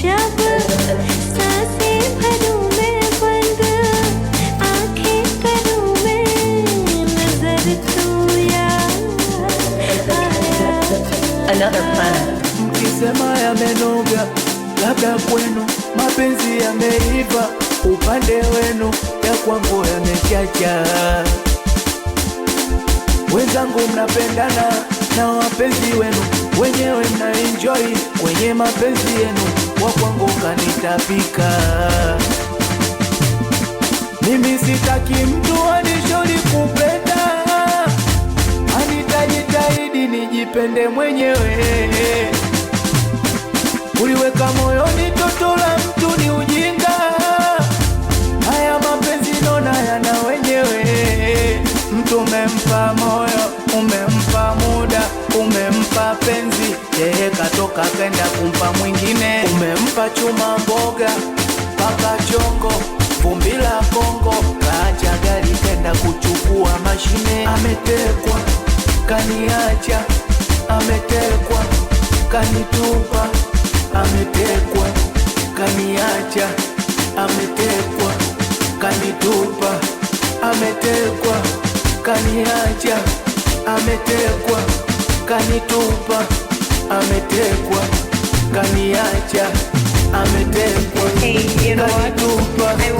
जब सांसें भरूं मैं बंद, आंखें करूं मैं नजर तू याद आया. Another planet. Mkisema yamenoga, labda kwenu mapenzi yameiva, upande wenu ya kwangu yamechacha. Wenzangu mnapendana na wapenzi wenu, wenyewe mnaenjoy kwenye mapenzi yenu, wa kwangu kanitapika. Mimi sitaki mtu anishauri kupenda, anitajitahidi nijipende mwenyewe. Uliweka moyoni toto la mtu ni ujinga, haya mapenzi nona yana wenyewe. Mtu umempa moyo, umempa muda, umempa penzi, yeye katoka kenda kumpa mwingine. Umempa chuma mboga, paka chongo, vumbi la Kongo, kaacha gari kenda kuchukua mashine. Ametekwa, kaniacha, ametekwa, kanitupa. Ametekwa, kaniacha, ametekwa, kanitupa. Ametekwa, kaniacha, ametekwa, kanitupa. Ametekwa, kaniacha, ametekwa, Hey, you know what? kanitupa.